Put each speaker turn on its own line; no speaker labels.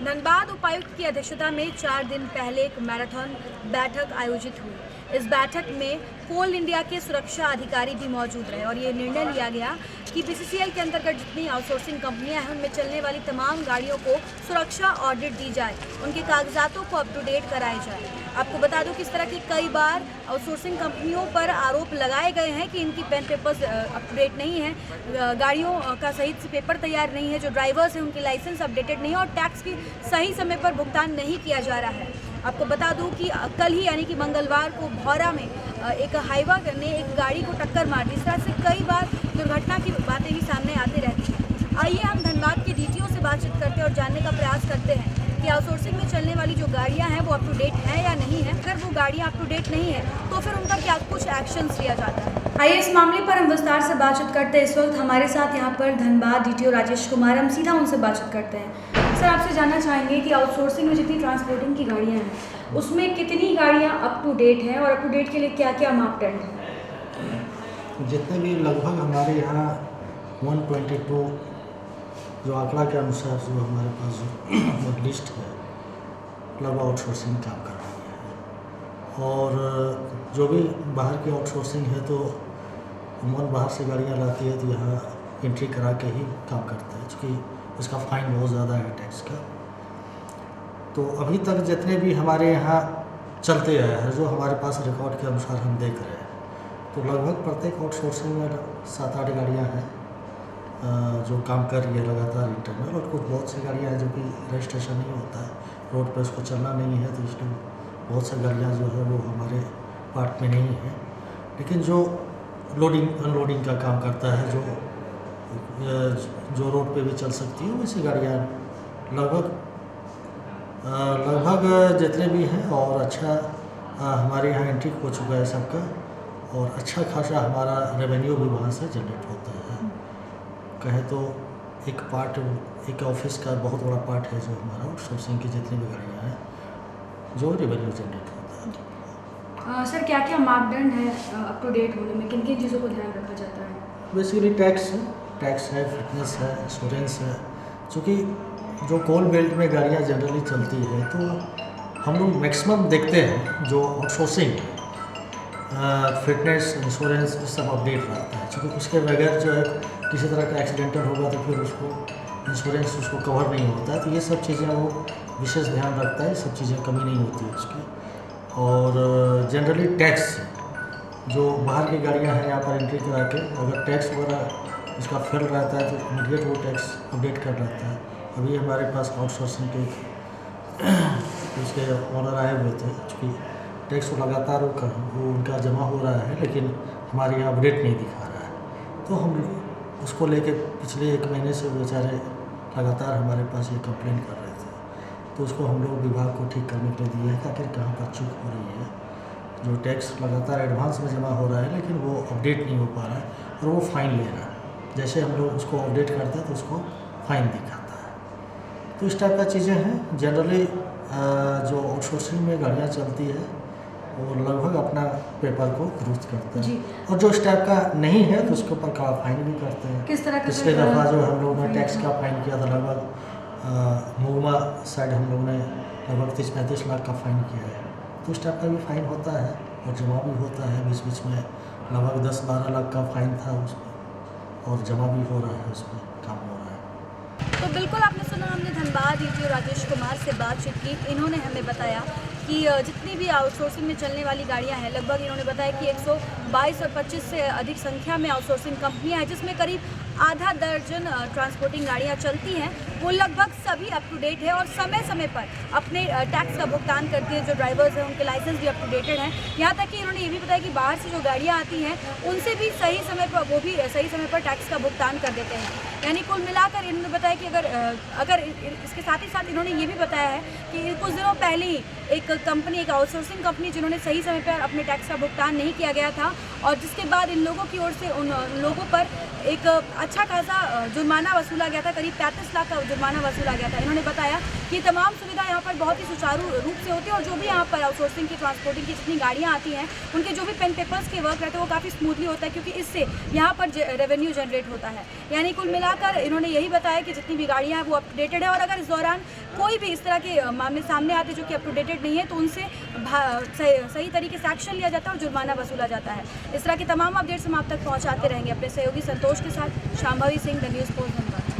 धनबाद उपायुक्त की अध्यक्षता में 4 दिन पहले एक मैराथन बैठक आयोजित हुई। इस बैठक में कोल इंडिया के सुरक्षा अधिकारी भी मौजूद रहे और ये निर्णय लिया गया कि बीसीसीएल के अंतर्गत जितनी आउटसोर्सिंग कंपनियां हैं उनमें चलने वाली तमाम गाड़ियों को सुरक्षा ऑडिट दी जाए, उनके कागजातों को अप टू डेट कराया जाए। आपको बता दूं कि इस तरह की कई बार आउटसोर्सिंग कंपनियों पर आरोप लगाए गए हैं कि इनकी pen papers up to date नहीं है, गाड़ियों का सही से पेपर तैयार नहीं है, जो ड्राइवर्स हैं उनकी लाइसेंस अपडेटेड नहीं है और टैक्स की सही समय पर भुगतान नहीं किया जा रहा है। आपको बता दूं कि कल ही यानी कि मंगलवार को भौरा में एक हाईवा ने एक गाड़ी को टक्कर मार दी। इस तरह से कई बार दुर्घटना की बातें भी सामने आती रहती हैं। आइए हम धनबाद के डीटीओ से बातचीत करते हैं और जानने का प्रयास करते हैं कि आउटसोर्सिंग में चलने वाली जो गाड़ियां हैं वो अप टू डेट है या नहीं है। अगर वो गाड़ियां अप टू डेट नहीं है तो फिर उनका क्या कुछ एक्शन लिया जाता है। आइए इस मामले पर हम विस्तार से बातचीत करते हैं। इस वक्त हमारे साथ यहाँ पर धनबाद डीटीओ राजेश कुमार, हम सीधा उनसे बातचीत करते हैं। सर, आपसे जानना चाहेंगे कि आउटसोर्सिंग में जितनी ट्रांसपोर्टिंग की गाड़ियाँ हैं उसमें कितनी गाड़ियाँ अप टू डेट हैं और अप टू डेट के लिए क्या क्या मापदंड हैं?
जितने भी लगभग हमारे यहाँ 122 जो आंकड़ा के अनुसार जो हमारे पास जो लिस्ट है लगभग आउटसोर्सिंग काम कर रही है। और जो भी बाहर की आउटसोर्सिंग है तो अमूमन बाहर से गाड़ियाँ लाती है तो यहाँ एंट्री करा के ही काम करता है, क्योंकि इसका फाइन बहुत ज़्यादा है टैक्स का। तो अभी तक जितने भी हमारे यहाँ चलते आए हैं, जो हमारे पास रिकॉर्ड के अनुसार हम देख रहे हैं, तो लगभग प्रत्येक आउटसोर्सिंग में 7-8 गाड़ियाँ हैं जो काम कर रही है लगातार इंटरनल, और कुछ बहुत सी गाड़ियाँ हैं जो कि रजिस्ट्रेशन नहीं होता है, रोड पे उसको चलना नहीं है, तो इसलिए बहुत सी गाड़ियाँ जो है वो हमारे पार्ट में नहीं है। लेकिन जो लोडिंग अनलोडिंग का काम करता है, जो रोड पे भी चल सकती है, वैसी गाड़ियाँ लगभग जितने भी हैं। और अच्छा हमारे यहाँ एंट्री हो चुका है सबका, और अच्छा खासा हमारा रेवेन्यू भी वहाँ से जनरेट होता है। कहे तो एक ऑफिस का बहुत बड़ा पार्ट है जो हमारा आउटसोर्सिंग की जितनी भी गाड़ियाँ हैं जो रेवेन्यू जनरेट होता है।
सर, क्या क्या मापदंड है अप टू डेट होने में, किन किन चीज़ों को ध्यान रखा जाता है?
बेसिकली टैक्स है, फिटनेस है, इंश्योरेंस है। चूँकि जो कोल बेल्ट में गाड़ियाँ जनरली चलती है तो हम लोग मैक्सिमम देखते हैं जो आउटसोर्सिंग फिटनेस, इंश्योरेंस ये सब अपडेट रहता है, क्योंकि उसके बगैर जो है किसी तरह का एक्सीडेंटल होगा तो फिर उसको इंश्योरेंस उसको कवर नहीं होता है। तो ये सब चीज़ें वो विशेष ध्यान रखता है, ये सब चीज़ें कमी नहीं होती है उसकी। और जनरली टैक्स जो बाहर की गाड़ियाँ हैं यहाँ पर एंट्री करा के अगर टैक्स वगैरह उसका फेल रहता है तो इमीडिएट वो टैक्स अपडेट कर रहता है। अभी हमारे पास आउटसोर्सिंग के उसके ऑनर आए हुए थे, चूँकि टैक्स लगातार वो उनका जमा हो रहा है, लेकिन हमारे यहाँ अपडेट नहीं दिखा रहा है। तो हम उसको लेके पिछले 1 महीने से बेचारे लगातार हमारे पास ये कंप्लेन कर रहे थे, तो उसको हम लोग विभाग को ठीक करने के लिए दिए हैं कि आखिर कहाँ पर चूक हो रही है। जो टैक्स लगातार एडवांस में जमा हो रहा है लेकिन वो अपडेट नहीं हो पा रहा है और वो फ़ाइन ले रहा है। जैसे हम लोग उसको अपडेट करते हैं तो उसको फ़ाइन दिखाता है। तो इस टाइप का चीज़ें हैं। जनरली जो आउटसोर्सिंग में गाड़ियाँ चलती है वो लगभग अपना पेपर को दुरुस्त करते हैं, और जो इस टाइप का नहीं है तो उसके ऊपर का फाइन भी करते हैं।
किस तरह का?
पिछले दफ़ा जो हम लोगों ने टैक्स का फाइन किया था, लगभग मुगमा साइड हम लोगों ने लगभग 30-35 लाख का फ़ाइन किया है। तो इस टाइप का भी फ़ाइन होता है और जमा भी होता है। बीच बीच में लगभग 10-12 लाख का फ़ाइन था उसमें, और जमा भी हो रहा है, उसमें काम हो रहा है।
तो बिल्कुल आपने सुना, हमने धनबाद डीटीओ राजेश कुमार से बातचीत की। इन्होंने हमें बताया कि जितनी भी आउटसोर्सिंग में चलने वाली गाड़ियां हैं, लगभग इन्होंने बताया कि 122 और 25 से अधिक संख्या में आउटसोर्सिंग कंपनियां हैं, जिसमें करीब आधा दर्जन ट्रांसपोर्टिंग गाड़ियां चलती हैं। वो लगभग सभी अप टू डेट है और समय समय पर अपने टैक्स का भुगतान करती है। जो ड्राइवर्स हैं उनके लाइसेंस भी अप टू डेटेड हैं। यहाँ तक कि इन्होंने ये भी बताया कि बाहर से जो गाड़ियाँ आती हैं उनसे भी सही समय पर टैक्स का भुगतान कर देते हैं। यानी कुल मिलाकर इन्होंने बताया कि अगर इसके साथ ही साथ इन्होंने ये भी बताया है कि कुछ दिनों पहले ही एक आउटसोर्सिंग कंपनी जिन्होंने सही समय पर अपने टैक्स का भुगतान नहीं किया गया था, और जिसके बाद इन लोगों की ओर से उन लोगों पर एक अच्छा खासा जुर्माना वसूला गया था। करीब 35 लाख का जुर्माना वसूला गया था। इन्होंने बताया कि तमाम सुविधा यहाँ पर बहुत ही सुचारू रूप से होती है, और जो भी यहाँ पर आउटसोर्सिंग की ट्रांसपोर्टिंग की जितनी गाड़ियाँ आती हैं उनके जो भी पेन पेपर्स के वर्क रहते हैं वो काफ़ी स्मूथली होता है, क्योंकि इससे यहाँ पर रेवेन्यू जनरेट होता है। यानी कुल मिलाकर इन्होंने यही बताया कि जितनी भी गाड़ियाँ हैं वो अपडेटेड है, और अगर इस दौरान कोई भी इस तरह के मामले सामने आते जो कि अप टू डेटेड नहीं है तो उनसे सही तरीके से एक्शन लिया जाता है और जुर्माना वसूला जाता है। इस तरह के तमाम अपडेट्स हम आप तक पहुँचाते रहेंगे अपने सहयोगी संतोष के साथ। Shambhavi Singh, the news post, Dhanbad.